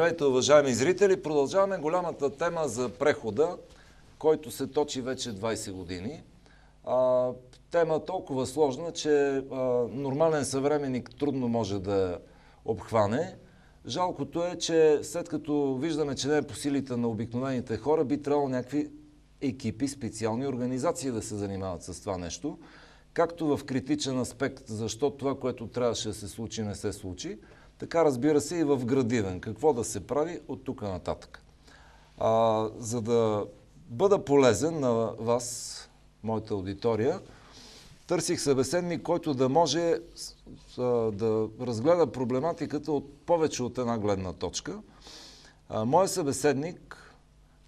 Здравейте, уважаеми зрители! Продължаваме голямата тема за прехода, който се точи вече 20 години. Тема толкова сложна, че нормален съвременник трудно може да я обхване. Жалкото е, че след като виждаме, че не е по силите на обикновените хора, би трябвало някакви екипи, специални организации да се занимават с това нещо. Както в критичен аспект, защо това, което трябваше да се случи, не се случи, така разбира се и в градивен. Какво да се прави от тук нататък. За да бъда полезен на вас, моята аудитория, търсих събеседник, който да може да разгледа проблематиката от повече от една гледна точка. Моят събеседник,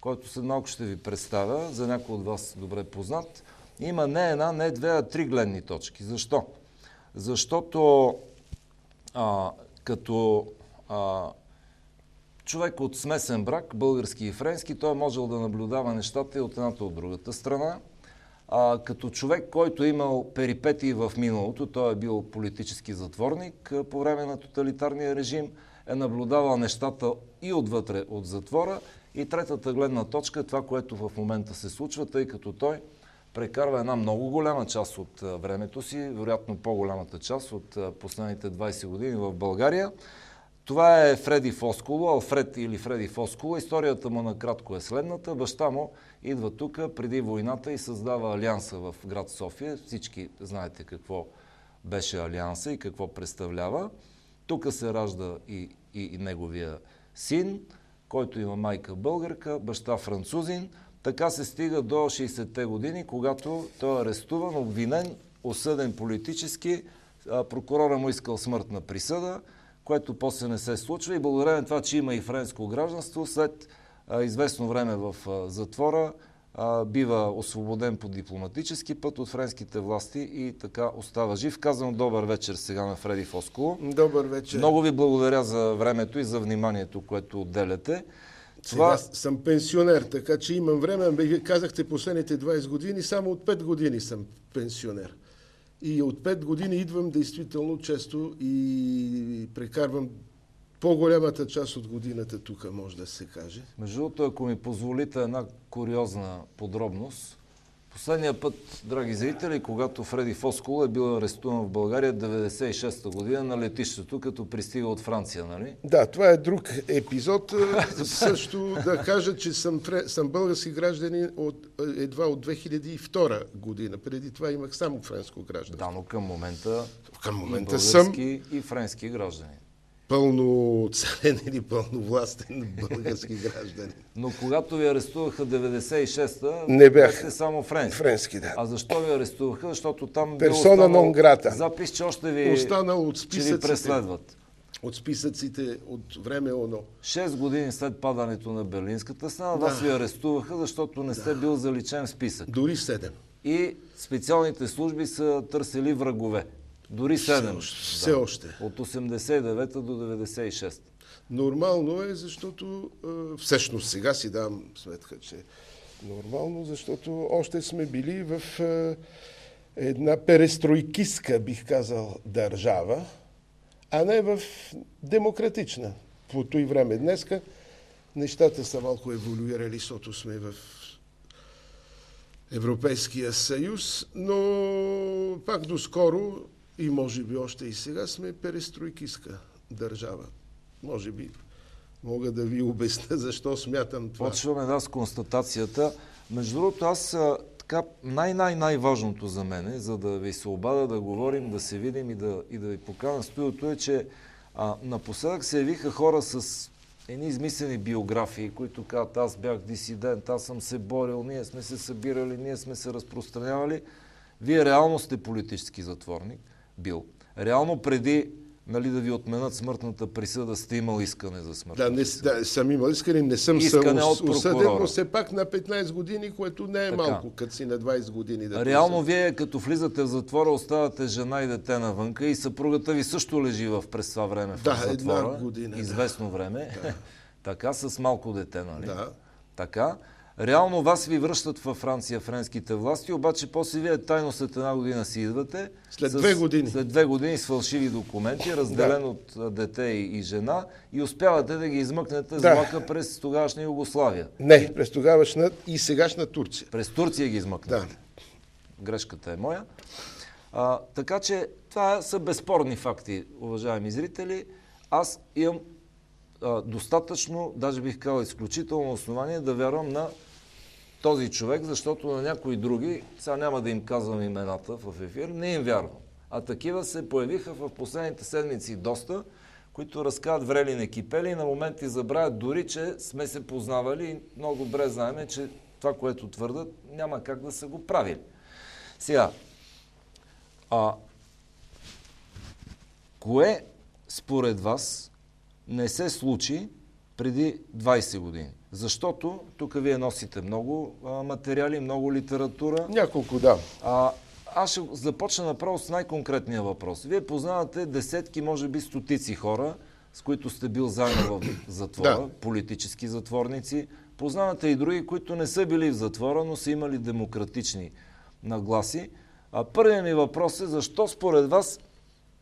който след малко ще ви представя, за някой от вас добре познат, има не една, не две, а три гледни точки. Защо? Защото като човек от смесен брак, български и френски, той е можел да наблюдава нещата и от едната от другата страна. Като човек, който е имал перипетии в миналото, той е бил политически затворник по време на тоталитарния режим, е наблюдавал нещата и отвътре от затвора. И третата гледна точка е това, което в момента се случва, тъй като той прекарва една много голяма част от времето си, вероятно по-голямата част от последните 20 години в България. Това е Фреди Фосколо, Алфред или Фреди Фосколо. Историята му накратко е следната. Баща му идва тук преди войната и създава Алианса в град София. Всички знаете какво беше Алианса и какво представлява. Тук се ражда и неговия син, който има майка българка, баща французин. Така се стига до 60-те години, когато той е арестуван, обвинен, осъден политически. Прокурора му искал смъртна присъда, което после не се случва и благодарение на това, че има и френско гражданство, след известно време в затвора бива освободен по дипломатически път от френските власти и така остава жив. Казвам добър вечер сега на Фреди Фосколо. Добър вечер. Много ви благодаря за времето и за вниманието, което отделяте. Сега съм пенсионер, така че имам време. Вие казахте последните 20 години, само от 5 години съм пенсионер. И от 5 години идвам действително често и прекарвам по-голямата част от годината тук, може да се каже. Между другото, ако ми позволите една куриозна подробност. Последния път, драги зрители, когато Фреди Фосколо е бил арестуван в България 96-та година на летището, като пристига от Франция, нали? Да, това е друг епизод. Също да кажа, че съм български гражданин едва от 2002 година. Преди това имах само френско гражданство. Да, но към момента и български съм и френски граждани. Пълноценен или пълновластен български гражданин. Но когато ви арестуваха 96-та, не бяхте само френски. Френски, да. А защо ви арестуваха? Защото там персона нон грата. Запис, че още ви, останал от че ви преследват. От списъците от време оно. 6 години след падането на Берлинската стена, вас ви арестуваха, защото не сте бил заличен в списък. Дори 7. И специалните служби са търсили врагове. Дори 7. Все още. От 89-та до 96-та. Нормално е, защото всъщност сега си давам сметка, че нормално, защото още сме били в една перестройкистка, бих казал, държава, а не в демократична. По той време днеска нещата са малко еволюирали, защото сме в Европейския съюз, но пак доскоро и може би още и сега сме перестройкистка държава. Може би мога да ви обясня защо смятам това. Почваме с констатацията. Между другото, аз така най-важното за мен, за да ви се обада, да говорим, да се видим и да ви покана студиото е, че напоследък се явиха хора с едни измислени биографии, които казват: аз бях дисидент, аз съм се борил, ние сме се събирали, ние сме се разпространявали. Вие реално сте политически затворник, бил. Реално преди да ви отменят смъртната присъда, сте имал искане за смъртна присъда. Да, съм имал искане, не съм осъден, но все пак на 15 години, което не е малко, като си на 20 години. Реално вие, като влизате в затвора, оставате жена и дете навънка и съпругата ви също лежи през това време в затвора. Една година. Известно време. Така, с малко дете, нали? Да. Така. Реално вас ви връщат във Франция френските власти, обаче после вие тайно след една година си идвате. След 2 години. След 2 години с фалшиви документи, разделен от дете и жена, и успявате да ги измъкнете с влака през тогавашна Югославия. Не, през тогавашна и сегашна Турция. През Турция ги измъкнете. Да. Грешката е моя. Така че това са безспорни факти, уважаеми зрители. Аз имам достатъчно, даже бих казал изключително основание да вярвам на този човек, защото на някои други, сега няма да им казвам имената в ефир, не им вярвам. А такива се появиха в последните седмици доста, които разказват врели не кипели и на моменти забравят дори, че сме се познавали и много добре знаем, че това, което твърдат, няма как да са го правили. Сега, кое според вас не се случи преди 20 години? Защото тук вие носите много материали, много литература. Няколко, да. Аз ще започна направо с най-конкретния въпрос. Вие познавате десетки, може би стотици хора, с които сте бил заедно в затвора, политически затворници. Познавате и други, които не са били в затвора, но са имали демократични нагласи. Първият ми въпрос е, защо според вас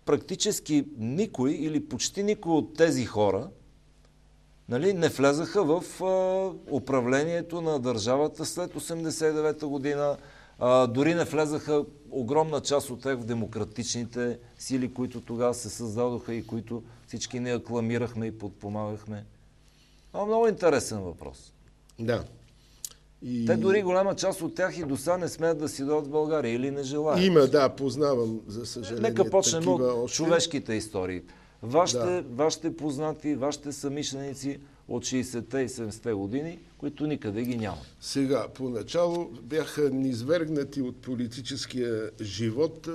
практически никой или почти никой от тези хора не влезаха в управлението на държавата след 1989 година, дори не влезаха огромна част от тях в демократичните сили, които тогава се създадоха и които всички ние акламирахме и подпомагахме. Много интересен въпрос. Да. Те дори голяма част от тях и до сега не смеят да си дойдат в България или не желаят. Има, да, познавам, за съжаление. Нека почнем от още човешките истории. Вашите познати, вашите съмишленици от 60-те и 70-те години, които никъде ги няма. Сега, поначало бяха низвергнати от политическия живот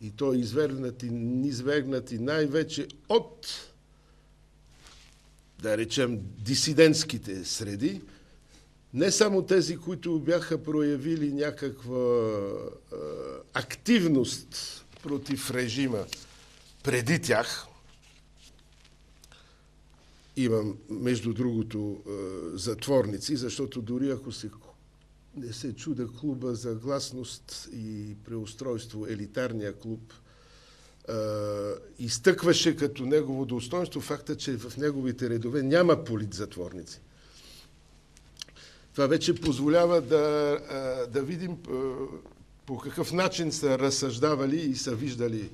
и то низвергнати най-вече от, да речем, дисидентските среди. Не само тези, които бяха проявили някаква активност против режима преди тях. Имам, между другото, затворници, защото дори ако не се чуда клуба за гласност и преустройство, елитарния клуб, изтъкваше като негово достоинство факта, че в неговите редове няма политзатворници. Това вече позволява да видим по какъв начин са разсъждавали и са виждали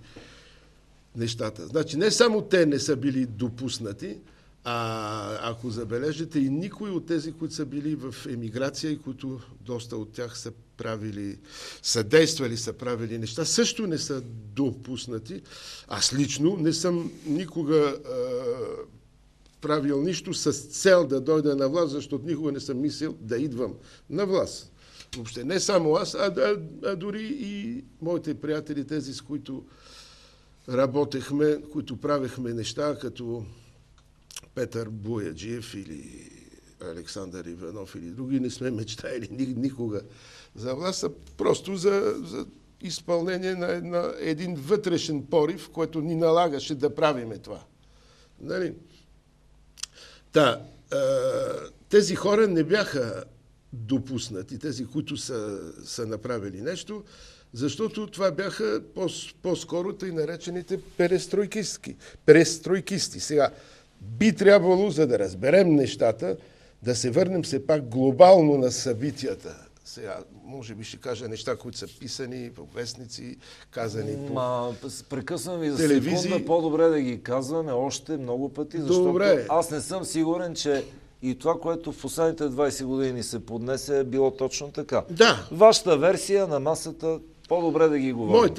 нещата. Значи не само те не са били допуснати, ако забележите, и никой от тези, които са били в емиграция и които доста от тях са правили, са действали, са правили неща, също не са допуснати. Аз лично не съм никога правил нищо с цел да дойда на власт, защото никога не съм мислил да идвам на власт. Въобще не само аз, а дори и моите приятели, тези с които работехме, които правехме неща, като Петър Бояджиев или Александър Иванов или други, не сме мечтали никога за власт, а просто за изпълнение на един вътрешен порив, който ни налагаше да правиме това. Нали? Тези хора не бяха допуснати, тези, които са направили нещо, защото това бяха по-скоро тъй наречените перестройкисти. Сега, би трябвало, за да разберем нещата, да се върнем все пак глобално на събитията. Сега, може би ще кажа неща, които са писани в вестници, казани по прекъсвам ви за телевизии. секунда, по-добре да ги казваме още много пъти, защото аз не съм сигурен, че и това, което в последните 20 години се поднесе, е било точно така. Да. Вашата версия на масата, по-добре да ги говорим.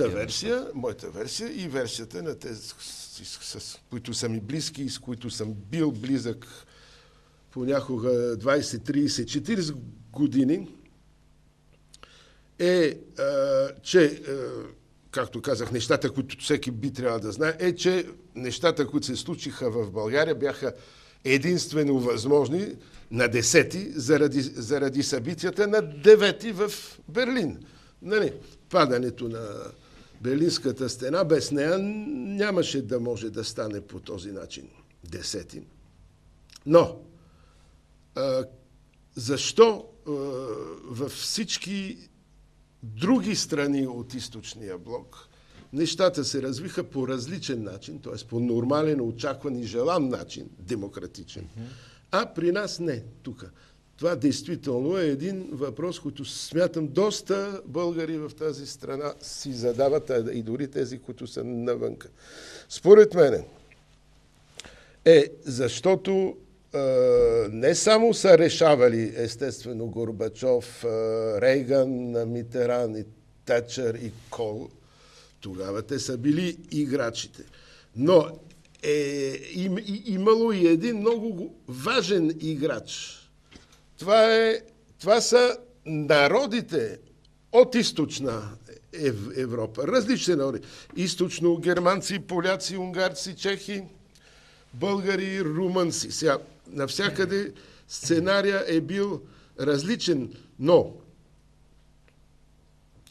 Моята версия и версията на тези, с които са ми близки и с които съм бил близък понякога 20, 30, 40 години, че, както казах, нещата, които всеки би трябвало да знае, че нещата, които се случиха в България, бяха единствено възможни на 10-ти заради събитията на 9-ти в Берлин. Нали? Падането на Берлинската стена, без нея нямаше да може да стане по този начин 10-ти. Но защо във всички други страни от източния блок нещата се развиха по различен начин, т.е. по нормален, очакван и желан начин, демократичен. А при нас не, тук. Това действително е един въпрос, който смятам доста българи в тази страна си задават, и дори тези, които са навънка. Според мен защото не само са решавали, естествено, Горбачов, Рейган, Митеран и Тачър и Кол, тогава те са били играчите. Но имало и един много важен играч. Това са народите от източна Европа. Различни народи. Източно германци, поляци, унгарци, чехи, българи, румънци. Сега, навсякъде сценария е бил различен, но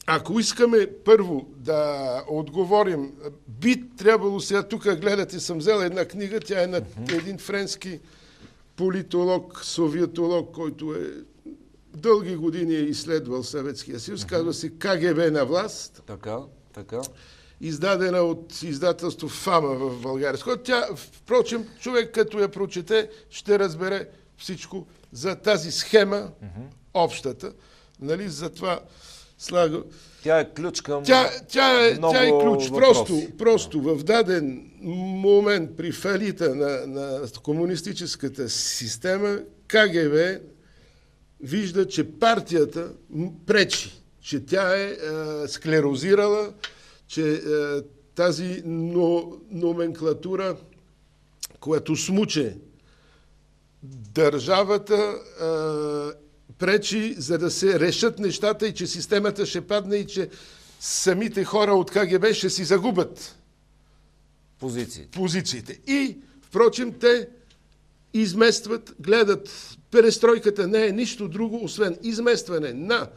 ако искаме първо да отговорим, би трябвало сега, тук гледате, съм взел една книга, тя е на един френски политолог, советолог, който е дълги години е изследвал Съветския съюз, казва се КГБ на власт. Така. Издадена от издателство ФАМА в България. Тя, впрочем, човек като я прочете, ще разбере всичко за тази схема, общата. Нали, затова слага... Тя е ключ към Тя е ключ. Въпроси. Просто в даден момент при фалита на комунистическата система, КГБ вижда, че партията пречи, че тя е склерозирала, че тази номенклатура, която смуче държавата, пречи, за да се решат нещата и че системата ще падне и че самите хора от КГБ ще си загубят позициите. И, впрочем, те изместват, гледат. Перестройката не е нищо друго, освен изместване на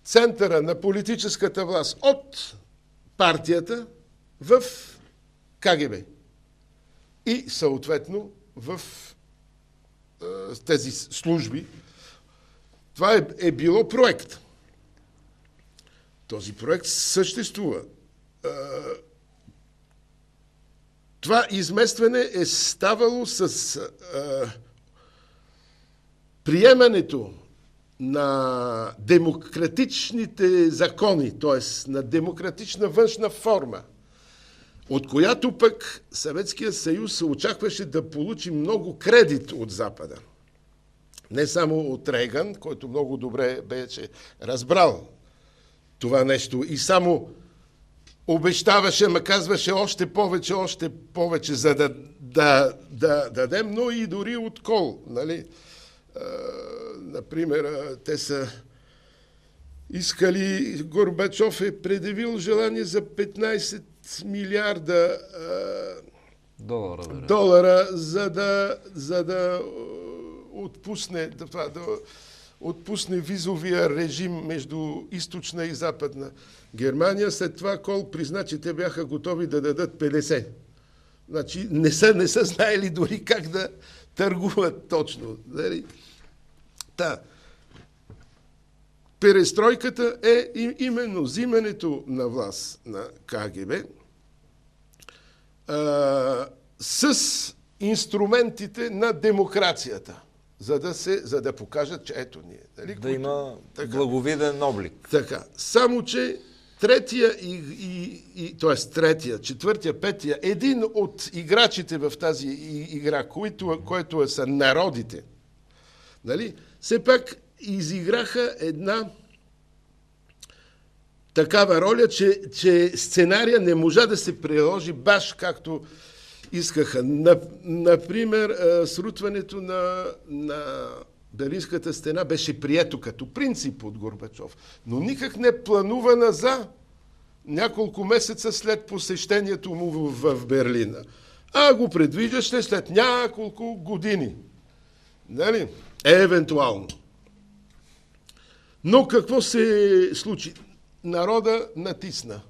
центъра на политическата власт от партията в КГБ. И съответно в тези служби. Това е било проект. Този проект съществува. Това изместване е ставало с приемането на демократичните закони, т.е. на демократична външна форма, от която пък Съветския съюз се очакваше да получи много кредит от Запада. Не само от Рейган, който много добре беше разбрал това нещо и само обещаваше, ма казваше още повече, за да дадем, но и дори от Кол. Нали? Например, те са искали, Горбачов е предявил желание за 15 милиарда долара, за да отпусне визовия режим между източна и западна Германия. След това Кол призна, че те бяха готови да дадат 50. Значи не са знаели дори как да търгуват точно. Перестройката е именно взимането на власт на КГБ с инструментите на демокрацията, за да покажат, че ето ние. Нали, да има благовиден облик. Така. Само, че четвъртия, петия, един от играчите в тази игра, който са народите, нали, все пак изиграха една такава роля, че сценария не можа да се приложи баш както искаха. Например, срутването на Берлинската стена беше прието като принцип от Горбачов, но никак не планувана за няколко месеца след посещението му в Берлина. А го предвиждаше след няколко години. Нали? Евентуално. Но какво се случи? Народа натисна.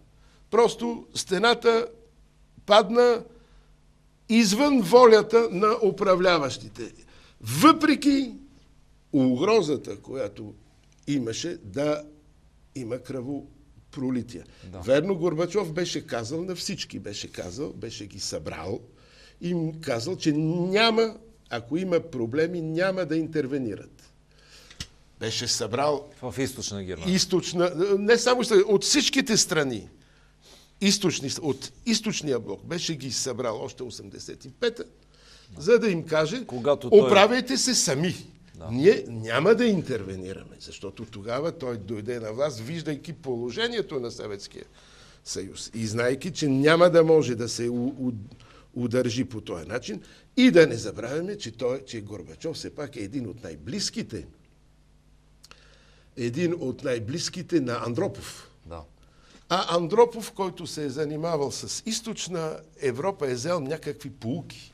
Просто стената падна извън волята на управляващите. Въпреки угрозата, която имаше да има кръвопролития. Да. Верно, Горбачов беше казал на всички, беше ги събрал и им казал, че няма, ако има проблеми, няма да интервенират. Беше събрал В източна Германия. не само от всичките страни, от източния блок, беше ги събрал още 85-та, за да им каже, оправяйте се сами. Да. Ние няма да интервенираме, защото тогава той дойде на власт, виждайки положението на Съветския съюз и знайки, че няма да може да се удържи по този начин. И да не забравяме, че Горбачов все пак е един от най-близките на Андропов. Да. А Андропов, който се е занимавал с източна Европа, е взел някакви поуки.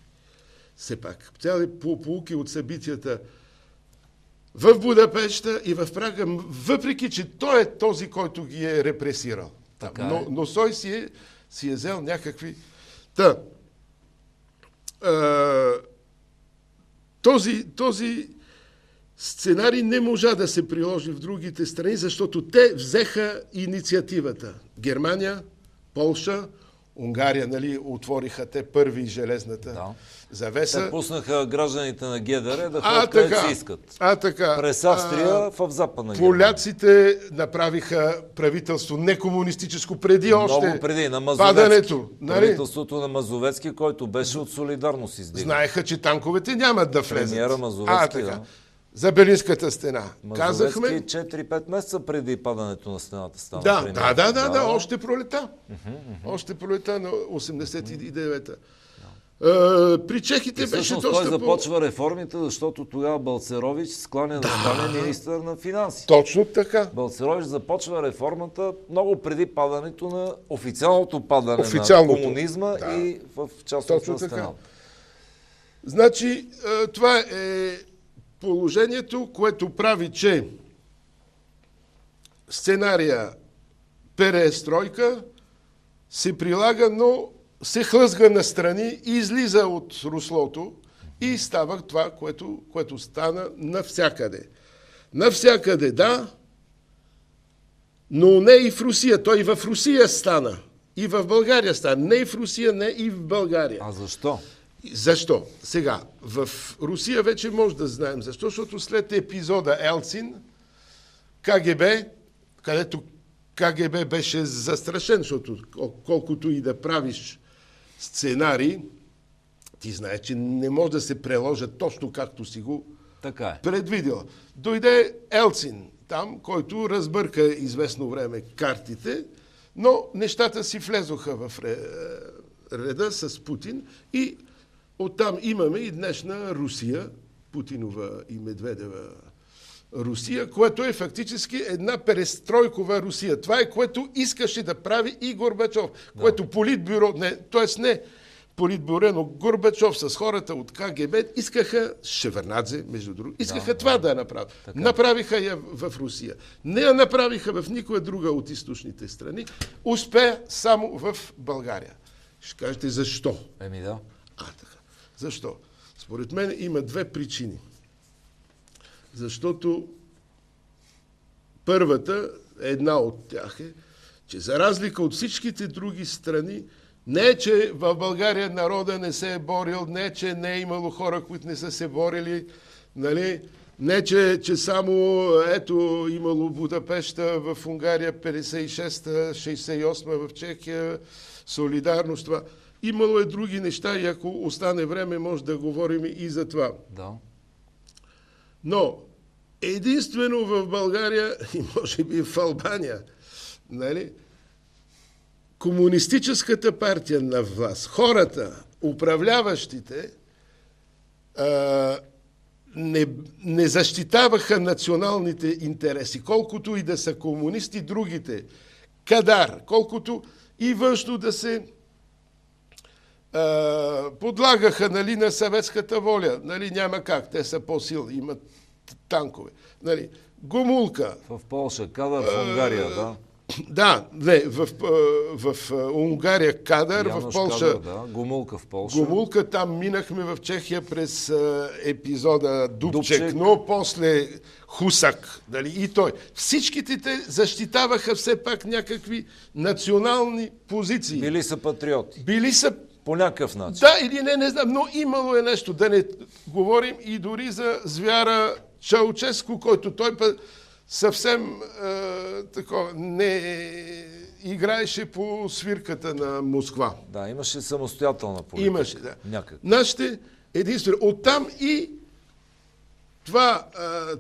Все пак. Цяли поуки от събитията в Будапеща и в Прага, въпреки че той е този, който ги е репресирал. Но той си е взел някакви... Този сценарий не можа да се приложи в другите страни, защото те взеха инициативата. Германия, Полша, Унгария, нали, отвориха те първи железната завеса. Те пуснаха гражданите на ГДР да ходят където си искат. През Австрия в Западна Германия. Поляците направиха правителство некомунистическо преди много преди, на падането. Правителството на Мазовецки, който беше от Солидарност издигнат. Знаеха, че танковете няма да влезат. Премиера Мазовецки, За Берлинската стена. Казахме 4-5 месеца преди падането на стената стана. Да, още пролета. Още пролета на 89-та. При чехите беше доста той започва реформите, защото тогава Балцерович скланя да стане министър на финанси. Точно така. Балцерович започва реформата много преди падането на официалното падане на комунизма и в частност на стената. Значи, това е положението, което прави, че сценария перестройка се прилага, но се хлъзга настрани и излиза от руслото и става това, което стана навсякъде. Навсякъде, да, но не и в Русия. Той и в Русия стана. И в България стана. Не и в Русия, не и в България. А защо? Защо? Сега, в Русия вече може да знаем защо, защото след епизода Елцин, КГБ, където КГБ беше застрашен, защото колкото и да правиш сценарий, ти знаеш, че не може да се преложат точно както си го предвидил. Дойде Елцин там, който разбърка известно време картите, но нещата си влезоха в реда с Путин и оттам имаме и днешна Русия, Путинова и Медведева Русия, което е фактически една перестройкова Русия. Това е, което искаше да прави и Горбачов, което Политбюро, не Политбюро, но Горбачов с хората от КГБ искаха, Шевърнадзе, между другото, искаха това да направят. Направиха я в Русия. Не я направиха в никоя друга от източните страни. Успея само в България. Ще кажете защо? Така. Защо? Според мен има две причини. Защото първата, една от тях е, че за разлика от всичките други страни, не е, че в България народа не се е борил, не е, че не е имало хора, които не са се борили, нали? Не, че само имало Будапеща в Унгария 56-та, 68-та в Чехия, солидарност, това. Имало е други неща и ако остане време, може да говорим и за това. Да. Но единствено в България и може би в Албания, нали, комунистическата партия на власт, хората, управляващите, не защитаваха националните интереси, колкото и да са комунисти другите. Кадар, колкото и външно да се подлагаха, нали, на съветската воля. Нали, няма как, те са по-силни, имат танкове. Нали, Гомулка. В Полша, Кадар в Унгария, да. Да, не, в Унгария Кадър, в Полша Кадър, да. Гомулка в Полша. Гомулка, там минахме в Чехия през епизода Дубчек, но после Хусак, дали, и той. Всичките те защитаваха все пак някакви национални позиции. Били са патриоти. Били са по някакъв начин. Да или не знам, но имало е нещо. Да не говорим и дори за звяра Чауческо, който той съвсем такова не играеше по свирката на Москва. Да, имаше самостоятелна политика. Имаше, да. Някак. Нашите единствено. Оттам и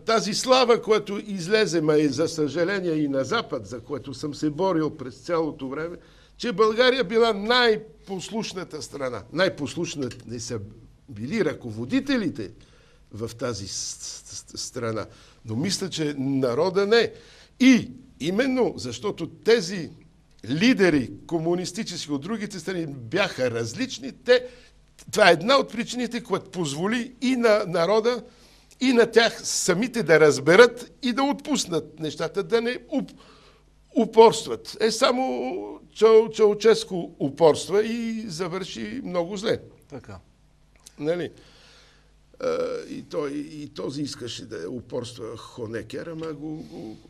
тази слава, която излезе, за съжаление и на Запад, за което съм се борил през цялото време, че България била най-послушната страна. Най-послушната не са били ръководителите в тази страна. Но мисля, че народа не. И именно защото тези лидери комунистически от другите страни бяха различни, това е една от причините, която позволи и на народа, и на тях самите да разберат и да отпуснат нещата, да не упорстват. Само Чауческо упорства и завърши много зле. Така. Нали? И този искаше да упорства Хонекер, ама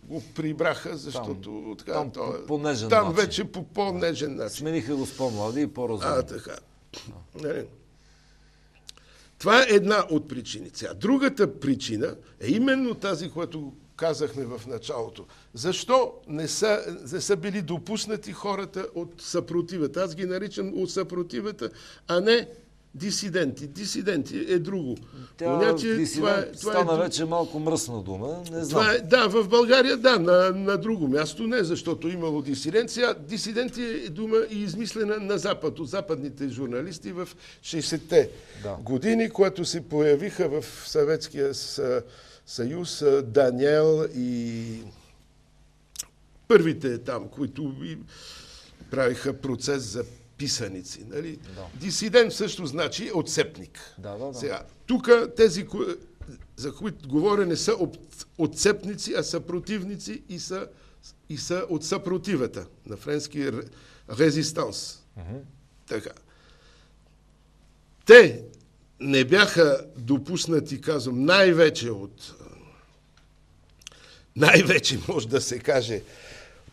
го прибраха, защото там вече по по-нежен начин. Смениха го с по-млади и по-разумни. Така. Нали? Това е една от причините. Другата причина е именно тази, която казахме в началото. Защо не са били допуснати хората от съпротивата? Аз ги наричам от съпротивата, а не дисиденти. Дисиденти е друго. Дисидент стана вече малко мръсна дума. Не знам. Да, в България да, на друго място не, защото имало дисиденция. Дисиденти е дума и измислена на Запад, от западните журналисти в 60-те години, когато се появиха в Съветския съюз Даниел и първите там, които правиха процес за писаници. Нали? Да. Дисидент също значи отцепник. Сега, тук тези, за които говоря, не са отцепници, а са противници и са от съпротивата. На френски резистанс. Така. Те не бяха допуснати, казвам, най-вече може да се каже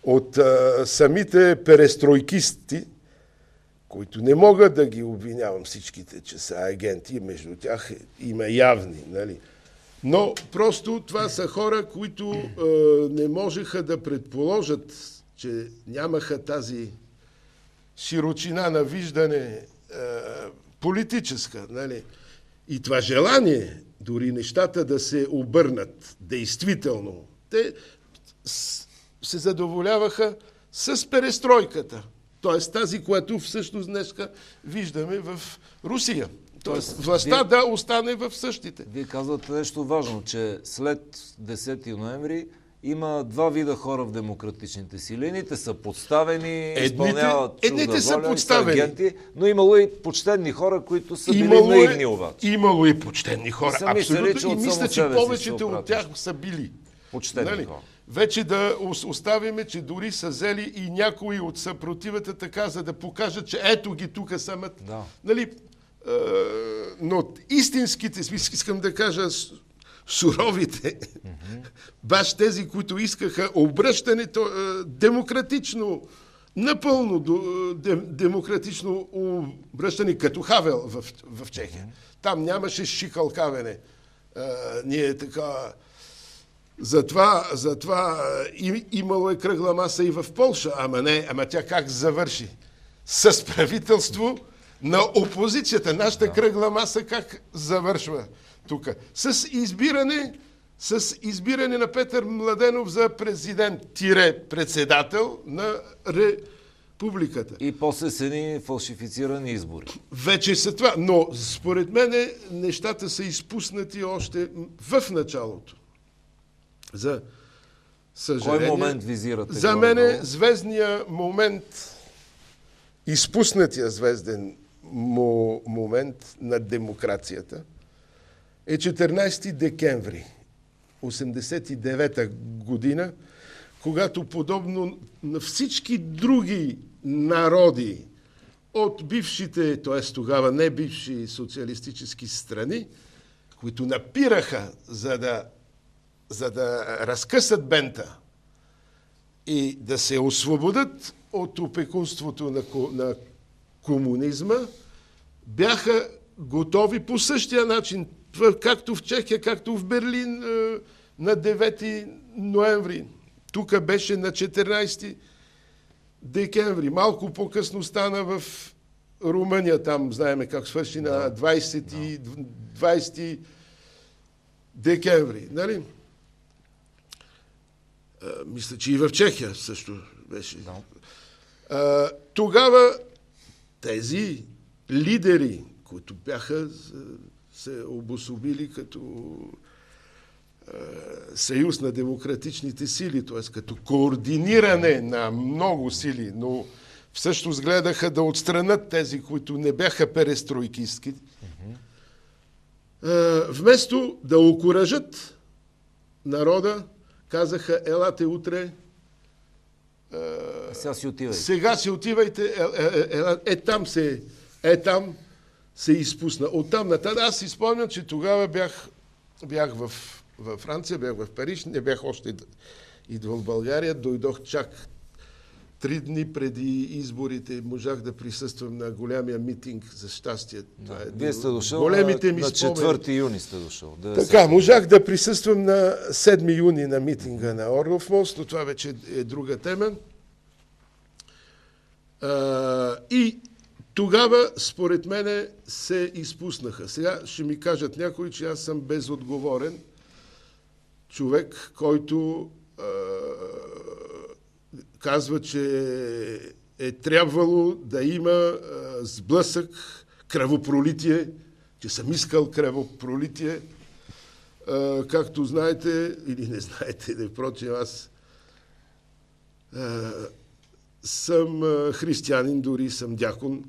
от самите перестройкисти, които не мога да ги обвинявам всичките, че са агенти, между тях има явни, нали? Но просто това са хора, които не можеха да предположат, че нямаха тази широчина на виждане политическа, нали? И това желание, дори нещата да се обърнат действително, те се задоволяваха с перестройката. Т.е. тази, която всъщност днеска виждаме в Русия. Тоест властта да остане в същите. Вие казвате нещо важно, че след 10 ноември има два вида хора в демократичните сили. Едните са подставени, изпълняват чужда воля, са агенти, но имало и почтенни хора, които са били наивни обаче. Имало и почтенни хора, абсолютно. И мисля, че повечето от тях са били почтенни хора. Вече да оставиме, че дори са взели и някои от съпротивата така, за да покажат, че ето ги тук самът. Да. Нали? Но истинските, искам да кажа, суровите, баш тези, които искаха обръщането демократично, напълно демократично обръщане, като Хавел в Чехия. Там нямаше шикалкавене. Ние така... Затова имало е кръгла маса и в Полша, ама тя как завърши? С правителство на опозицията. Нашата кръгла маса как завършва тук? С избиране на Петър Младенов за президент-председател на републиката. И после са ни фалшифицирани избори. Вече са това. Но според мен нещата са изпуснати още в началото. За съжаление. Кой момент визирате? За мен звездния момент, изпуснатия звезден момент на демокрацията е 14 декември 1989 година, когато подобно на всички други народи от бившите, т.е. тогава не бивши социалистически страни, които напираха, за да разкъсат бента и да се освободят от опекунството на комунизма, бяха готови по същия начин, както в Чехия, както в Берлин на 9 ноември. Тук беше на 14 декември. Малко по-късно стана в Румъния, там знаеме как свърши на 20 декември. Нали? Мисля, че и в Чехия също беше. Тогава тези лидери, които бяха се обособили като съюз на демократичните сили, т.е. като координиране на много сили, но всъщност гледаха да отстранят тези, които не бяха перестройкистки, вместо да окуражат народа, казаха: елате утре, сега си отивайте, там се изпусна. Оттам нататък, аз си спомням, че тогава бях във Франция, бях в Париж, не бях още идвал в България, дойдох чак 3 дни преди изборите, можах да присъствам на голямия митинг, за щастие. Вие сте дошъл големите ми на спомени. 4 юни сте дошъл. Така, можах да присъствам на 7 юни на митинга на Орлов мост, но това вече е друга тема. И тогава, според мене, се изпуснаха. Сега ще ми кажат някои, че аз съм безотговорен човек, който казва, че е трябвало да има сблъсък, кръвопролитие, че съм искал кръвопролитие. Както знаете, или не знаете, впрочем, аз съм християнин, дори съм дякон.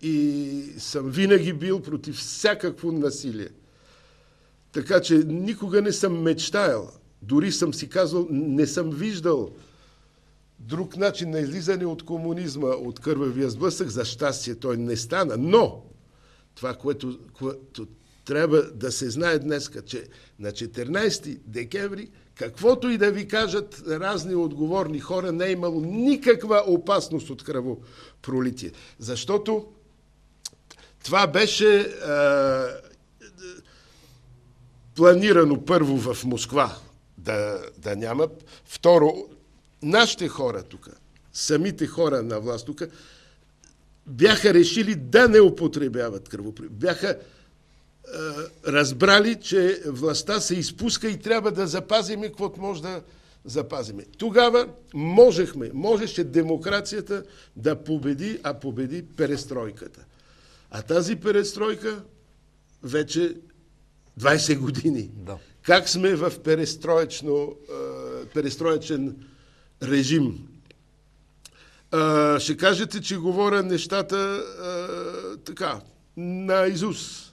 И съм винаги бил против всякакво насилие. Така че никога не съм мечтаял, дори съм си казвал, не съм виждал друг начин на излизане от комунизма, от кървавия сблъсък. За щастие той не стана. Но това, което трябва да се знае днес, че на 14 декември, каквото и да ви кажат разни отговорни хора, не е имало никаква опасност от кръвопролитие. Защото това беше планирано първо в Москва да няма. Второ, нашите хора тук, самите хора на власт тук, бяха решили да не употребяват кръвопролитие. Бяха разбрали, че властта се изпуска и трябва да запазиме каквото може да запазиме. Тогава можеше демокрацията да победи, а победи перестройката. А тази перестройка вече 20 години. Да. Как сме в перестроечен режим? Ще кажете, че говоря нещата така, наизуст.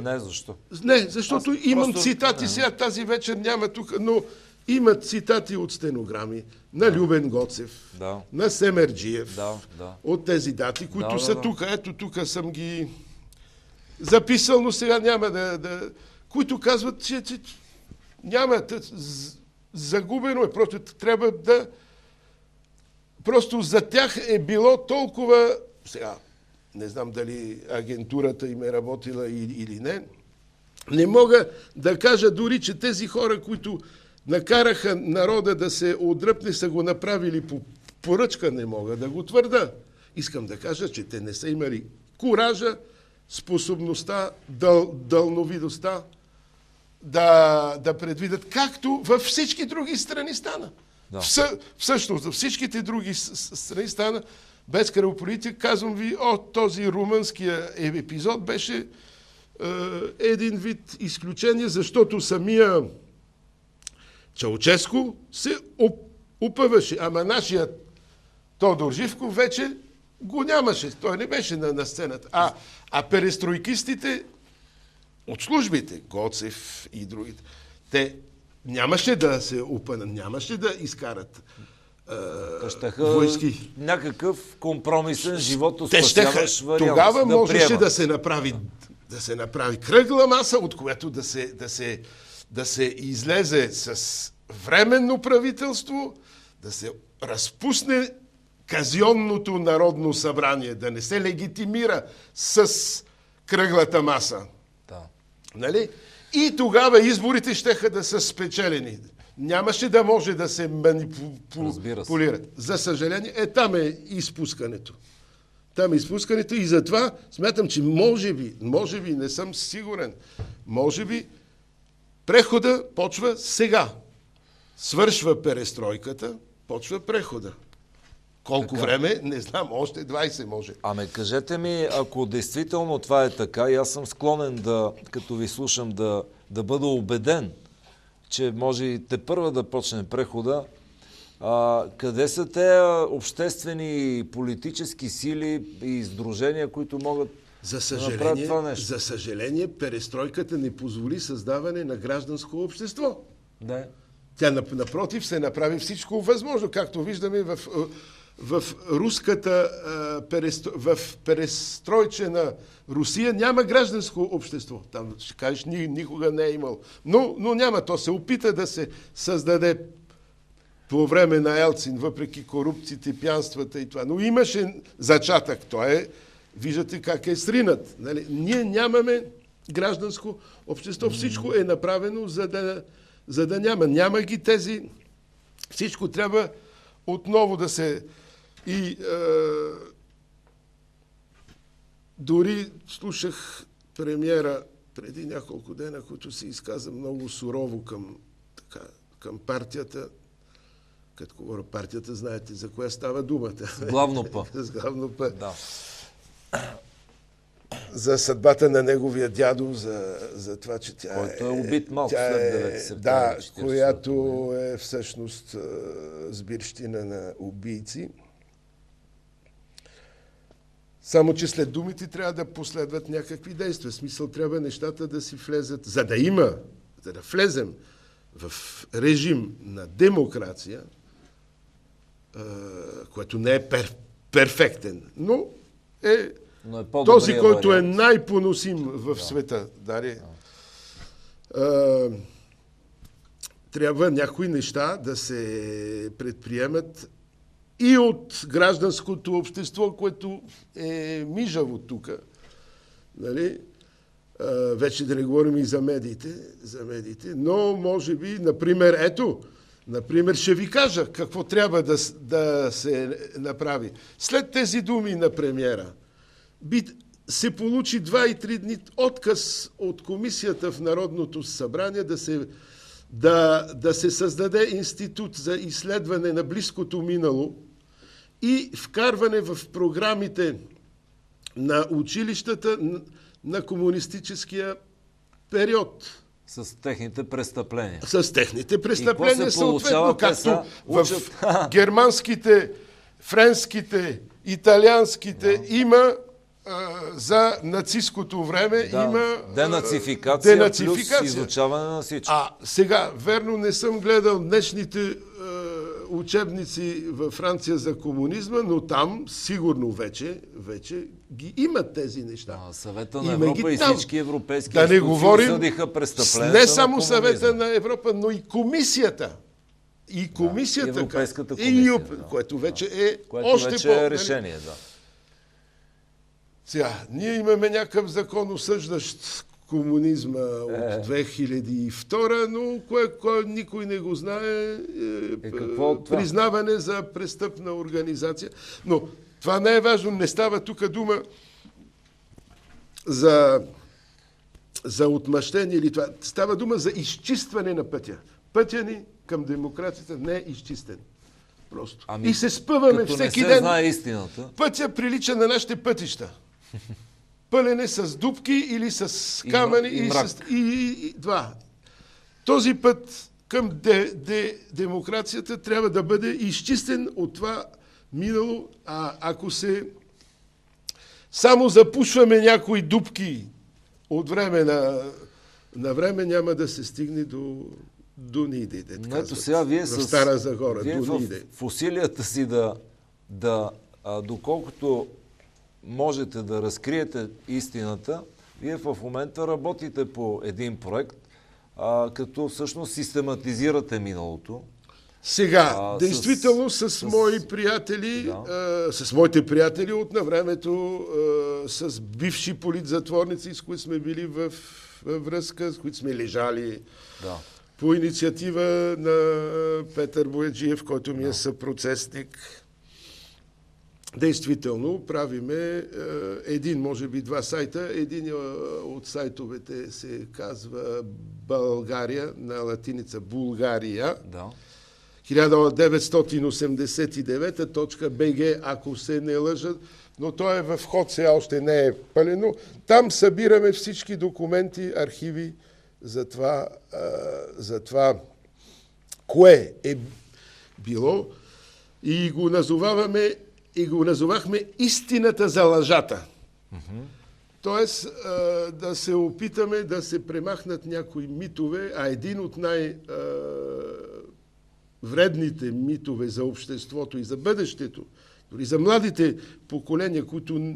Не, защо? Не, защото имам цитати, сега тази вечер няма тук, но има цитати от стенограми на Любен Гоцев, на Семерджиев, от тези дати, които са тук. Ето тук съм ги записал, но сега няма да... които казват, че няма, загубено е, просто трябва да... Просто за тях е било толкова... Сега, не знам дали агентурата им е работила или не. Не мога да кажа дори, че тези хора, които накараха народа да се отдръпне, са го направили по поръчка, не мога да го твърда. Искам да кажа, че те не са имали куража, способността, дълновидостта да предвидят, както във всички други страни стана. Да. Всъщност, във всичките други страни стана без кръвопролитие. Казвам ви, този румънския епизод беше един вид изключение, защото самия Чауческу се опъваше, ама нашият Тодор Живков вече го нямаше. Той не беше на сцената. А перестройкистите от службите, Гоцев и другите, те нямаше да се опънат, нямаше да изкарат Щяха войски. някакъв компромисен живото Те щеха, спасяваш вариант. тогава можеше приемат. да се направи кръгла маса, от която да се излезе с временно правителство, да се разпусне казионното народно събрание, да не се легитимира с кръглата маса. Да. Нали? И тогава изборите щеха да са спечелени. Нямаше да може да се манипулират. За съжаление, там е изпускането. Там е изпускането и затова смятам, че може би, не съм сигурен, може би прехода почва сега. Свършва перестройката, почва прехода. Колко време? Не знам, още 20 може. Ами кажете ми, ако действително това е така, и аз съм склонен като ви слушам, да бъда убеден, че може и тепърва да почне прехода, къде са те обществени политически сили и издружения, които могат да направят това нещо? За съжаление, перестройката не позволи създаване на гражданско общество. Да. Тя напротив се направи всичко възможно, както виждаме в руската, в перестройчена Русия няма гражданско общество. Там ще кажеш, никога не е имал. Но няма. То се опита да се създаде по време на Елцин, въпреки корупциите, пянствата и това. Но имаше зачатък. Виждате как е сринат. Нали? Ние нямаме гражданско общество. Всичко е направено, за да няма. Няма ги тези. Всичко трябва отново да се... дори слушах премиера преди няколко дена, който се изказа много сурово към партията. Като говоря партията, знаете за коя става думата. С главно П. С главно П. Да. За съдбата на неговия дядо, за това, че тя който е убит малко след 9 септември. Да, която е всъщност сбирщина на убийци. Само, че след думите трябва да последват някакви действия. В смисъл, трябва нещата да си влезат, за да влезем в режим на демокрация, което не е перфектен, но е този, който е най-поносим в света. Трябва някои неща да се предприемат и от гражданското общество, което е мижаво тук. Нали? Вече да не говорим и за медиите, но може би, например, ще ви кажа какво трябва да се направи. След тези думи на премиера, се получи 2 и 3 дни отказ от комисията в Народното събрание да се създаде институт за изследване на близкото минало и вкарване в програмите на училищата на комунистическия период. С техните престъпления. С техните престъпления, съответно, както в германските, френските, италианските има за нацистското време, има денацификация плюс изучаване на всичко. Сега, верно, не съм гледал днешните учебници във Франция за комунизма, но там сигурно вече ги имат тези неща. Съвета на Европа и всички европейски да не говорим, осъдиха престъпленията не само Съвета на Европа, но и комисията. И комисията, Европейската комисия, което вече е още вече е решение, да. Сега, ние имаме някакъв закон, осъждащ комунизма от 2002, но кой никой не го знае, признаване за престъпна организация. Но това не е важно, не става тук дума за отмъщение или това. Става дума за изчистване на пътя. Пътя ни към демокрацията не е изчистен. Просто. И се спъваме всеки ден. Знае истината. Пътя прилича на нашите пътища. Пълене с дупки или с камъни и два. Този път към демокрацията трябва да бъде изчистен от това минало, ако се само запушваме някои дупки от време на време, няма да се стигне до ниде, Но ето сега вие в Стара Загора, вие до ниде. в усилията си доколкото можете да разкриете истината, вие в момента работите по един проект, като всъщност систематизирате миналото. Сега, действително с мои приятели, с моите приятели от на времето, с бивши политзатворници, с които сме били във връзка, с които сме лежали по инициатива на Петър Бояджиев, който ми е съпроцесник. Действително, правиме един, може би два сайта. Един от сайтовете се казва България, на латиница Булгария. 1989.bg, ако се не лъжат, но той е в ход, сега още не е пълено. Там събираме всички документи, архиви за това кое е било и го назовахме истината за лъжата. Тоест да се опитаме да се премахнат някои митове, а един от вредните митове за обществото и за бъдещето, дори за младите поколения, които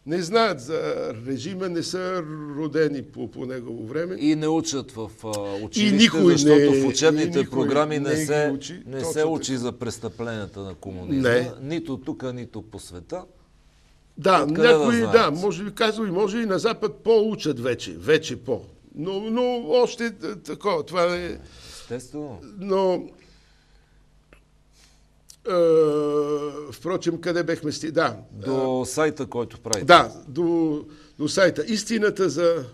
не знаят за режима, не са родени по негово време. И не учат в училище, защото в учебните програми не се учи за престъпленията на комунизма. Нито тук, нито по света. Да, някои, може би казва и може и на Запад по-учат вече по. Но още такова, това е... Естествено. Но, впрочем, къде бехме сти? Да. До сайта, който правите. Да, до сайта. Истината за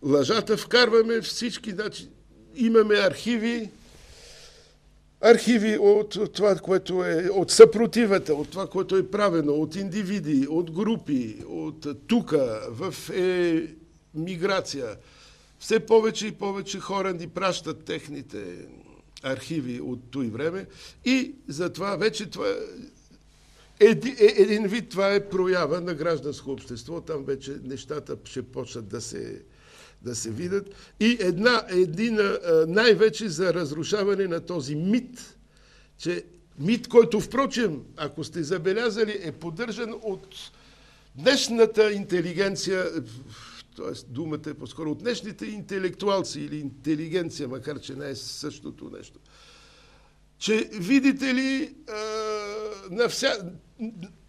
лъжата. Вкарваме всички, значи, имаме архиви от това, което е, от съпротивата, от това, което е правено, от индивиди, от групи, от тука, в миграция. Все повече и повече хора ни пращат техните архиви от той време и затова вече това един вид, това е проява на гражданско общество. Там вече нещата ще почнат да се видят. И най-вече за разрушаване на този мит, мит, който впрочем, ако сте забелязали, е поддържан от днешната интелигенция, т.е. думата е по-скоро от днешните интелектуалци или интелигенция, макар че не е същото нещо. Че, видите ли,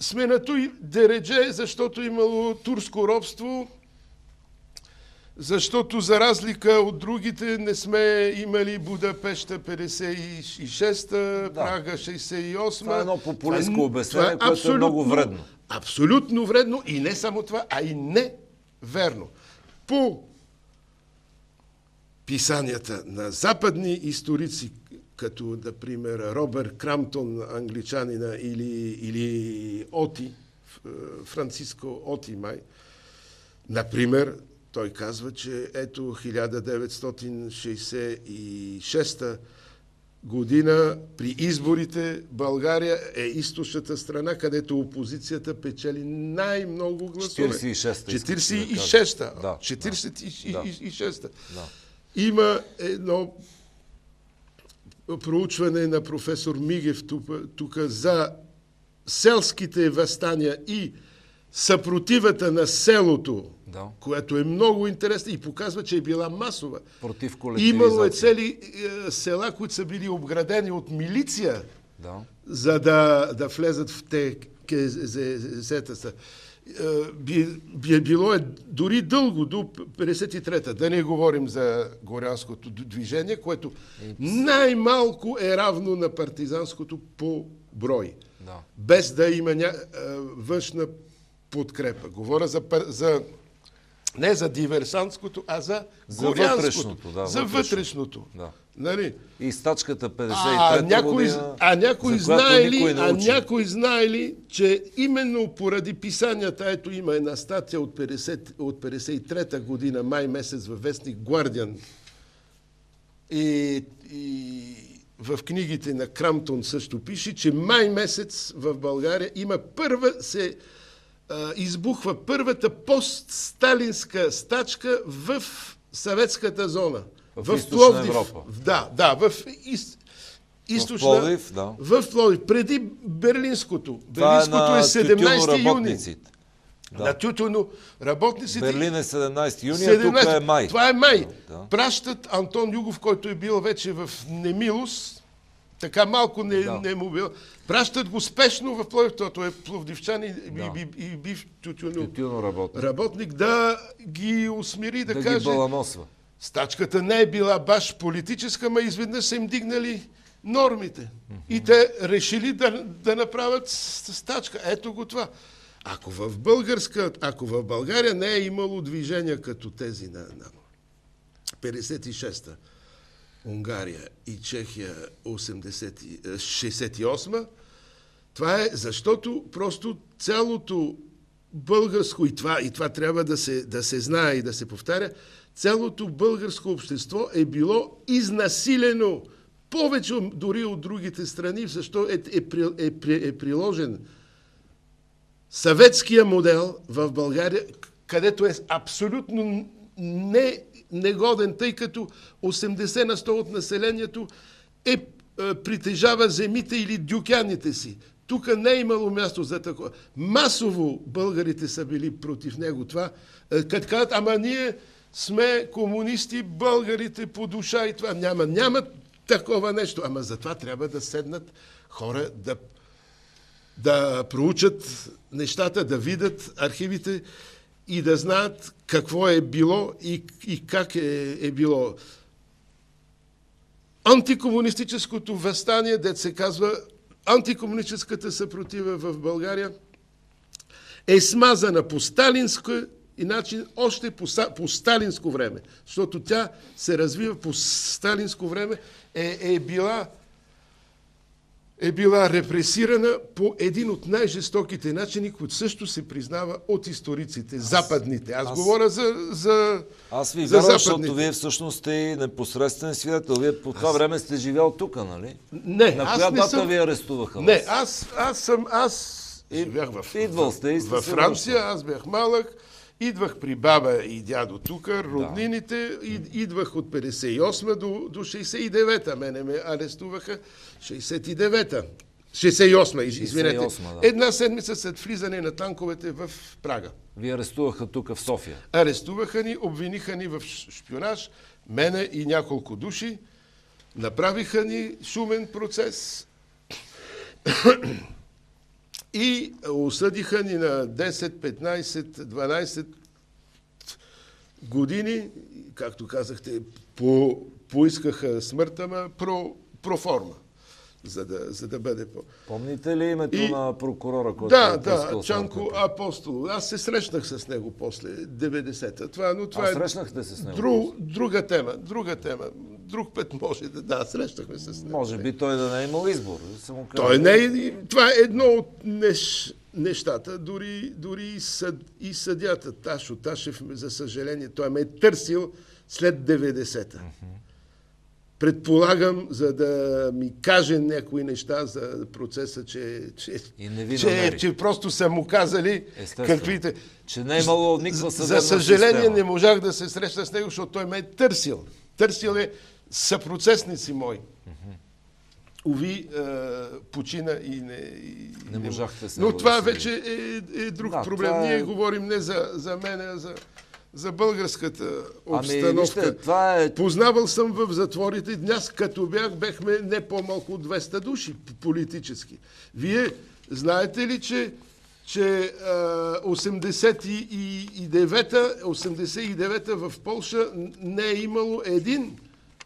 сме на той дередже, защото имало турско робство, защото за разлика от другите не сме имали Будапеща 56-та, Прага 68-та. Това е едно популистко обяснение, което е много вредно. Абсолютно вредно и не само това, а и не верно. По писанията на западни историци, като, например, Робърт Крамптон, англичанина, или Оти, Франциско Оти май, например, той казва, че ето 1966 година при изборите България е източната страна, където опозицията печели най-много гласове. 46-та. 46-та. Има едно проучване на професор Мигев тук за селските въстания и съпротивата на селото, която е много интересна и показва, че е била масова. Против колективизация. Имало е цели села, които са били обградени от милиция, за да влезат в те КЗС-та. Било е дори дълго, до 53-та. Да не говорим за горянското движение, което най-малко е равно на партизанското по брой. Без да има външна подкрепа. Говоря не за диверсантското, а за горянското. За вътрешното. Нали? И стачката 53-та година, някой знае ли, че именно поради писанията, ето има една статия от 53-та година, май месец във вестник Guardian, и в книгите на Крамптон също пише, че май месец в България избухва първата постсталинска стачка в съветската зона. В Източна Европа. Да, в източна... В Пловдив, да. В Пловдив, преди Берлинското. Това Берлинското е 17 юни. Да. На тютюно работниците. Берлин е 17 юни, а тук е май. Това е май. Да. Пращат Антон Югов, който е бил вече в немилост, така малко не му бил. Пращат го спешно в Пловдив, защото е пловдивчан и бив тютюно работник, да ги усмири, да каже. ги баламосва. Стачката не е била баш политическа, ма изведнъж са им дигнали нормите. И те решили да направят стачка. Ето го това. Ако в България не е имало движения като тези на 56-та, Унгария и Чехия 68-та, това е защото просто цялото българско, и това трябва да се знае и да се повтаря, цялото българско общество е било изнасилено повече дори от другите страни, защото е приложен съветския модел в България, където е абсолютно негоден, тъй като 80% от населението притежава земите или дюкяните си. Тук не е имало място за такова. Масово българите са били против него. Това, като казват, ама ние сме комунисти, българите по душа и това. Няма такова нещо. Ама затова трябва да седнат хора, да проучат нещата, да видят архивите и да знаят какво е било и как е било. Антикомунистическото въстание, дето се казва, антикомунистическата съпротива в България е смазана по сталинско и начин още по сталинско време, защото тя се развива по сталинско време, е била репресирана по един от най-жестоките начини, които също се признава от историците, западните. Аз говоря за Аз ви вярвам, защото вие всъщност сте непосредствен свидетел. Вие по това време сте живял тук, нали? Не, на коя дата ви арестуваха? Не, аз бях във Франция, аз бях малък, идвах при баба и дядо тук, роднините, идвах от 58 до 69-та. Мене ме арестуваха 69-та. 68-та, извинете. 68, да. Една седмица след влизане на танковете в Прага. Ви арестуваха тук в София? Арестуваха ни, обвиниха ни в шпионаж, мене и няколко души. Направиха ни шумен процес. И осъдиха ни на 10, 15, 12 години, както казахте, поискаха смъртта, ма проформа, за да бъде по... Помните ли името на прокурора, който е пускал? Да, Чанко Апостол. Аз се срещнах с него после 90-та. Това срещнахте се с него? Друга тема. Друг път може срещахме се с него. Може би той да не е имал избор. Той не е... Това е едно от нещата. Дори и съдята Ташо Ташев, за съжаление, той ме е търсил след 90-та. Предполагам, за да ми каже някои неща за процеса, че просто са му казали каквите... Че не е имало никаква съдебна система. За съжаление система. Не можах да се срещна с него, защото той ме е търсил. Търсил е съпроцесници мои. Уви, почина и не можахте с него. Но това вече е друг проблем. Ние говорим не за мен, а за българската обстановка. Вижте, Познавал съм в затворите. Днес, като бяхме не по-малко от 200 души политически. Вие знаете ли, че 89-та в Полша не е имало един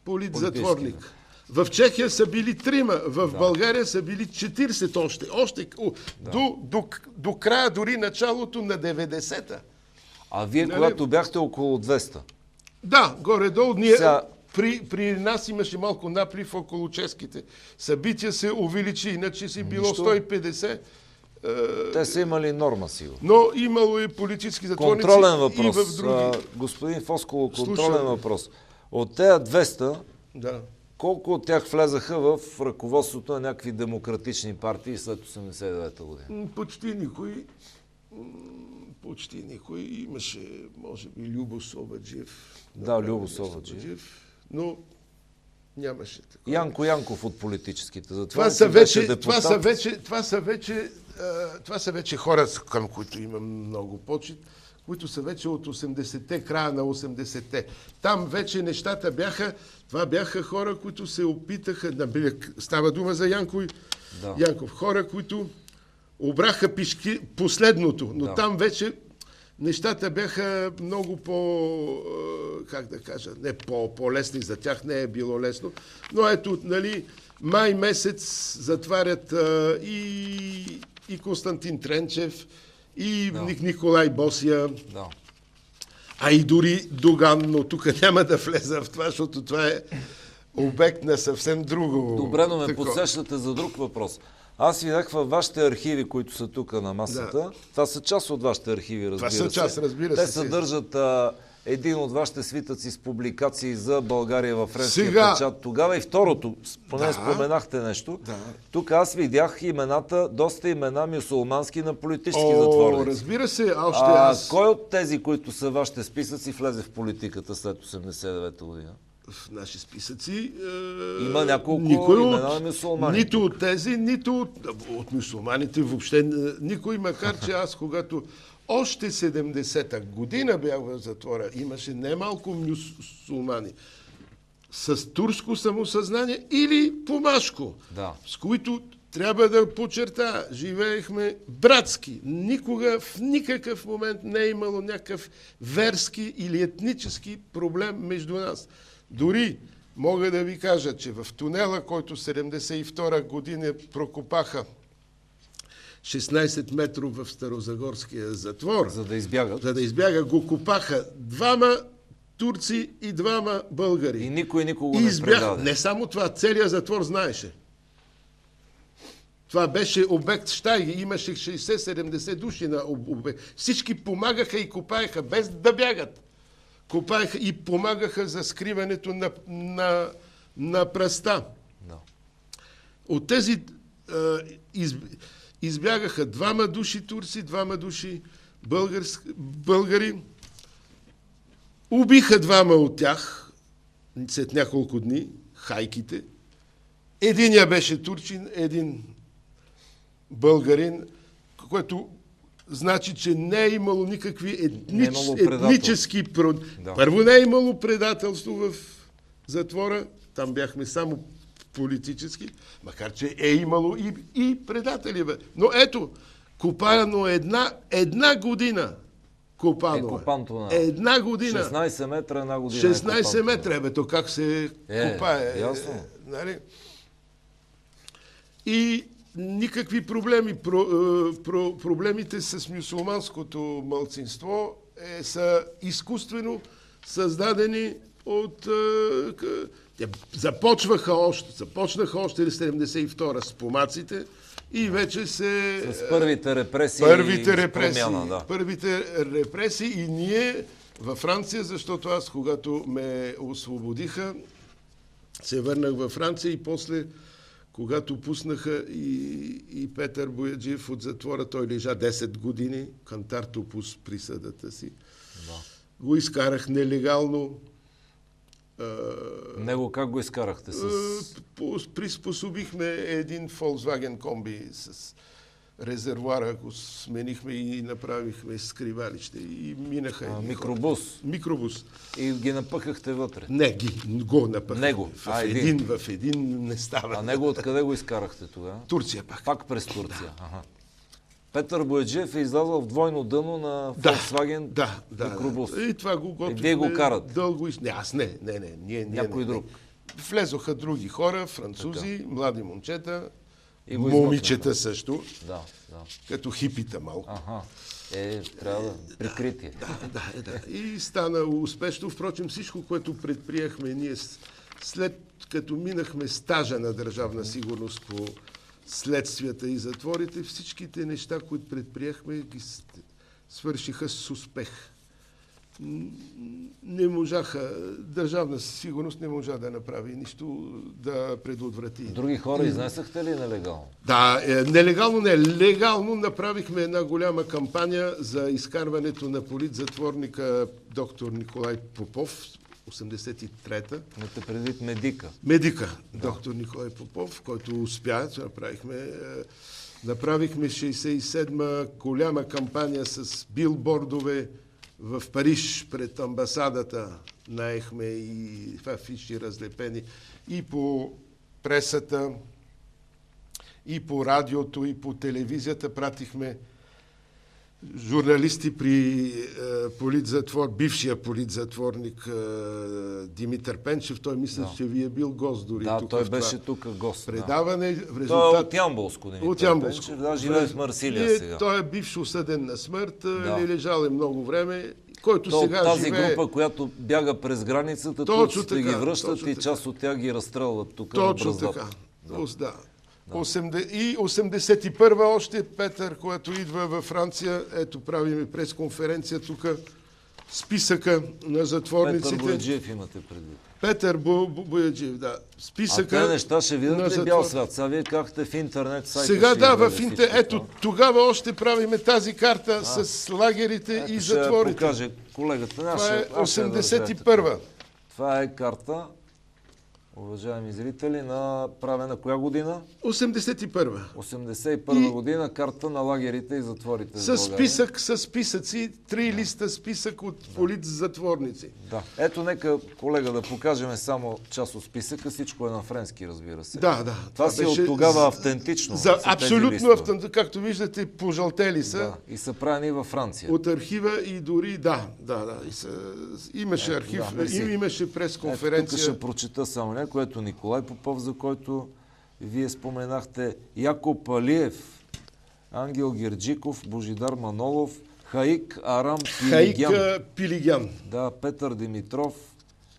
политзатворник. В Чехия са били 3, в България са били 40 още. До края, дори началото на 90-та. А вие, когато бяхте около 200? Да, горе-долу. При нас имаше малко наплив около чешките. Събития се увеличи, иначе си било 150. Те са имали норма, сигурно. Но имало и политически затворници. Контролен въпрос. И в други. Господин Фосколо, контролен въпрос. От тези 200, колко от тях влезаха в ръководството на някакви демократични партии след 89-та година? Почти никой. почти никой. Имаше, може би, Любо Собаджиев. Да, Любо Собаджиев. Но нямаше такова. Янко Янков от политическите затвори. Това са вече хора, към които имам много почит, които са вече от 80-те, края на 80-те. Там вече нещата бяха, това бяха хора, които се опитаха, става дума за Янков, хора, които обраха пишки последното, но там вече нещата бяха много как да кажа, не по-лесни за тях, не е било лесно, но ето, нали, май месец затварят и Константин Тренчев, и Николай Босия, а и дори Доган, но тук няма да влеза в това, защото това е обект на съвсем друго. Добре, но ме подсещате за друг въпрос. Аз видях във вашите архиви, които са тук на масата. Това са част от вашите архиви, разбира се. Това са част, разбира се. Те съдържат един от вашите свитъци с публикации за България във френския печат тогава и второто, поне споменахте нещо. Тук аз видях имената, доста имена мюсулмански на политически затворници. Разбира се, кой от тези, които са вашите списъци, влезе в политиката след 89-та година? В наши списъци има няколко имена на мюсулмани. Нито от тези, нито от мюсулманите въобще. Никой, макар че аз, когато още 70-та година бях в затвора, имаше немалко мюсулмани с турско самосъзнание или помашко, с които трябва да подчертая, живеехме братски. Никога в никакъв момент не е имало някакъв верски или етнически проблем между нас. Дори мога да ви кажа, че в тунела, който 72 година прокопаха 16 метров в Старозагорския затвор, за да избягат, го копаха двама турци и двама българи. И никой никого не предаде. Не само това, целият затвор знаеше. Това беше обект щайги. Имаше 60-70 души на обект. Всички помагаха и копаеха, без да бягат. Копаеха и помагаха за скриването на пръста. От тези избягаха двама души турци, двама души българи. Убиха двама от тях след няколко дни, хайките. Единия беше турчин, един българин, което значи, че не е имало никакви етнически... Първо не е имало предателство в затвора, там бяхме само политически, макар че е имало и предатели. Но ето, копано една година. Една година. 16 метра една година. 16 метра, то как се копае. Ясно. Нали? И никакви проблеми. Проблемите с мюсулманското малцинство са изкуствено създадени от... Започнаха още 72-а с помаците и вече се... С първите репресии. Първите репресии и ние във Франция, защото аз, когато ме освободиха, се върнах във Франция и после, когато пуснаха и Петър Бояджиев от затвора, той лежа 10 години, кантартопус присъдата си. Го изкарах нелегално. Него как го изкарахте? Приспособихме един Volkswagen комби с резервуара, го сменихме и направихме скривалище и минаха. Микробус. И ги напъхахте вътре? Не, го напъхахме. Него? В един не става. А него откъде го изкарахте тогава? Турция пак. Пак през Турция? Да. Петър Бояджиев е излязъл в двойно дъно на Volkswagen микробус. И това го готвихме. Вие го карат? Дълго и... Не, аз не. Някой друг? Влезоха други хора, французи, млади момчета, момичета също. Да. Като хипита малко. Трябва да прикритие. Да. И стана успешно. Впрочем, всичко, което предприехме ние след като минахме стажа на Държавна сигурност по следствията и затворите, всичките неща, които предприехме, ги свършиха с успех. не можаха, държавна сигурност не можа да направи нищо да предотврати. Други хора изнесахте ли нелегално? Да, нелегално не. Легално направихме една голяма кампания за изкарването на политзатворника доктор Николай Попов, 83-та. Имате предвид медика. Медика, доктор Николай Попов, който успя. Направихме 67-ма голяма кампания с билбордове в Париж пред амбасадата. Наехме и афиши разлепени и по пресата, и по радиото, и по телевизията. Пратихме журналисти при бившия политзатворник Димитър Пенчев. Той мисля, че ви е бил гост дори. Да, тук той беше тук гост. Предаване. В резултат... Той е от Ямболско. От Ямболско. Пенчев, да, живее в Марсилия сега. Той е бивш осъден на смърт, лежал е много време, който сега тази живее... група, която бяга през границата, точно тук ги връщат и така. Част от тях ги разстрелват тук. Точно така. Да. И 81-а още Петър, който идва във Франция, ето правиме пресконференция тук, списъка на затворниците. Петър Бояджиев имате предвид. Петър Бояджиев, да. Списъка. А те неща ще видят ли бял свят? Сега вие казахте в интернет сайта. Сега да, в интернет. Ето, тогава още правиме тази карта с лагерите и затворите. Ще покаже колегата. Това е 81-а. Това е карта, уважаеми зрители, правена коя година? 81-а. 81-а година, карта на лагерите и затворите в България. С списъци, 3 листа списък от политзатворници. Да. Ето, нека, колега, да покажем само част от списъка. Всичко е на френски, разбира се. Да. Това си от тогава автентично. Абсолютно автентично. Както виждате, пожълтели са. Да. И са правени във Франция. От архива и дори, да. Имаше архив, имаше пресконференция. Тук ще прочита само което Николай Попов, за който вие споменахте, Якоб Алиев, Ангел Герджиков, Божидар Манолов, Хаик Арам Пилигян. Да, Петър Димитров,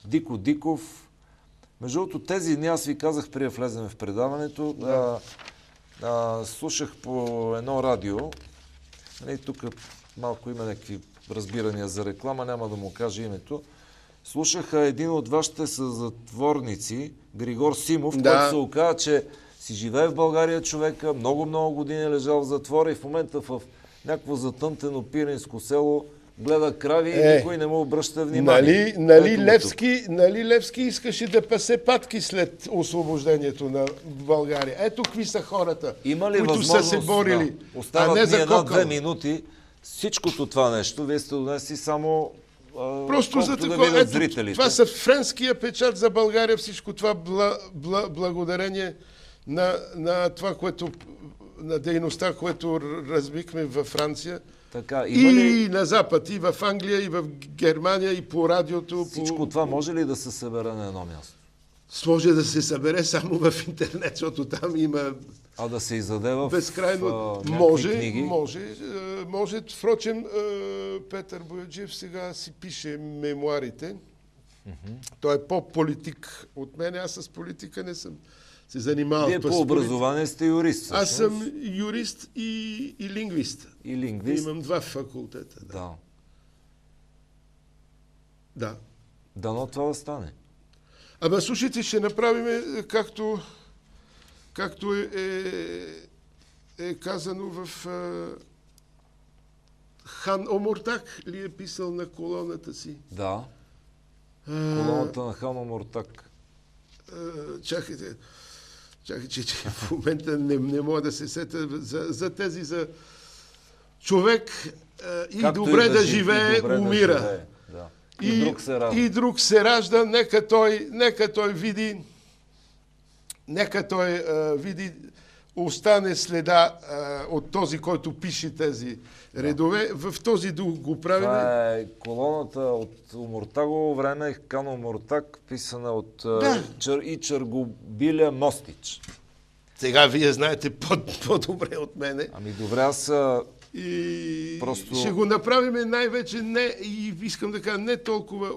Дико Диков. Между другото, тези дни аз ви казах, преди влезем в предаването, слушах по едно радио. Тук малко има някакви разбирания за реклама, няма да му кажа името. Слушаха един от вашите съзатворници, Григор Симов, който се оказа, че си живее в България човека, много години е лежал в затвора и в момента в някакво затънтено пиринско село гледа крави и никой не му обръща внимание. Нали Левски искаше да пасе патки след освобождението на България? Ето какви са хората, които са се борили. Остават ни 1-2 минути. Всичкото това нещо, вие сте донесли само... Просто за такова. Това са френския печат за България. Всичко това благодарение на това, на дейността, което разбихме във Франция. Така, и на Запад, и в Англия, и в Германия, и по радиото. Всичко това може ли да се събере на едно място? Може да се събере само в интернет, защото там има... А да се издаде в безкрайно книги? Може. Впрочем, Петър Бояджиев сега си пише мемуарите. Той е по-политик от мен. Аз с политика не съм се занимавал. Вие по образование сте юрист. Всъщност. Аз съм юрист и лингвист. И лингвист? Имам 2 факултета. Да. Дано това да стане. Ама слушайте, ще направим както е казано в Хан Омуртак ли е писал на колоната си? Да. Колоната на Хан Омуртак. Чакайте, че в момента не мога да се сета за човек и добре да живее, умира. И друг се ражда, нека той види, остане следа от този, който пише тези редове. В този дух го правим. Това е колоната от Омуртагово време, Хан Омуртак, писана от Чаргобиля Мостич. Сега вие знаете по-добре от мене. Ами добре, аз... И просто... ще го направим най-вече и искам да кажа, не толкова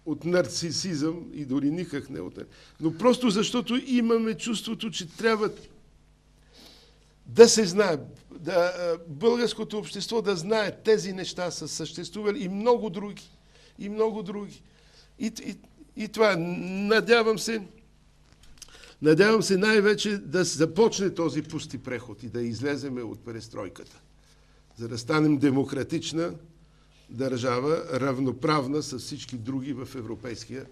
от нарцисизъм и дори никак не от... Но просто защото имаме чувството, че трябва да се знае, българското общество да знае тези неща са съществували и много други. И много други. И това, надявам се най-вече да започне този пусти преход и да излеземе от перестройката, за да станем демократична държава, равноправна с всички други в Европейския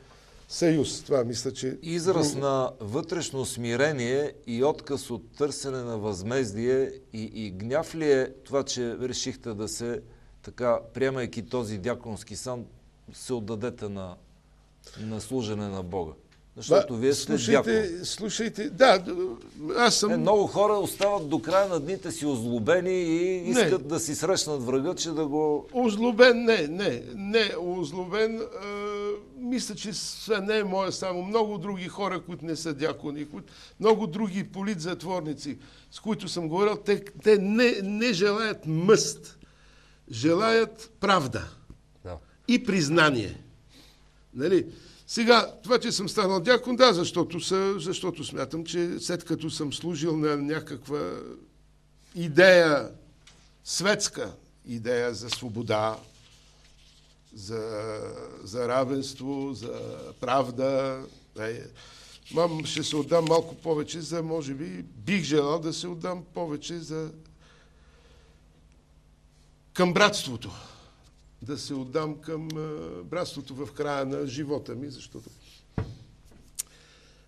съюз. Това мисля, че... Израз на вътрешно смирение и отказ от търсене на възмездие и гняв ли е това, че решихте да се, така, приемайки този дяконски сан, се отдадете на служене на Бога? Защото вие сте дякон. Слушайте, да, аз съм... Много хора остават до края на дните си озлобени и искат да си срещнат врага, че да го... Озлобен, не, озлобен. Мисля, че не е моя само. Много други хора, които не са дякони, много други политзатворници, с които съм говорил, те не желаят мъст. Желаят правда. Да. И признание. Нали? Сега, това, че съм станал дякон, да, защото смятам, че след като съм служил на някаква идея, светска идея за свобода, за равенство, за правда, ще се отдам малко повече може би, бих желал да се отдам повече към братството. Да се отдам към братството в края на живота ми, защото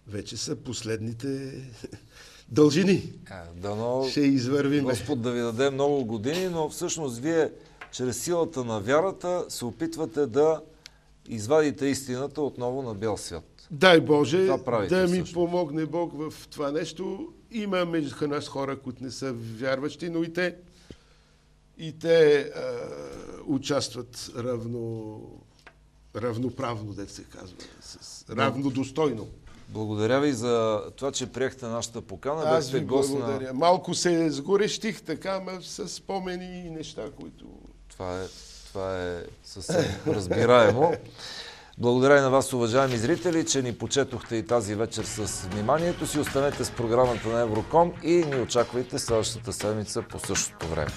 вече са последните дължини. Дано ще извървиме. Господ да ви даде много години, но всъщност вие чрез силата на вярата се опитвате да извадите истината отново на бял свят. Дай Боже да ми всъщност помогне Бог в това нещо. Има между нас хора, които не са вярващи, но и те участват равноправно, да се казва, равнодостойно. Благодаря ви за това, че приехте нашата покана. Аз ви благодаря. Малко се сгорещих така, с спомени и неща, които... Това е съвсем разбираемо. Благодаря и на вас, уважаеми зрители, че ни почетохте и тази вечер с вниманието си. Останете с програмата на Евроком и ни очаквайте следващата седмица по същото време.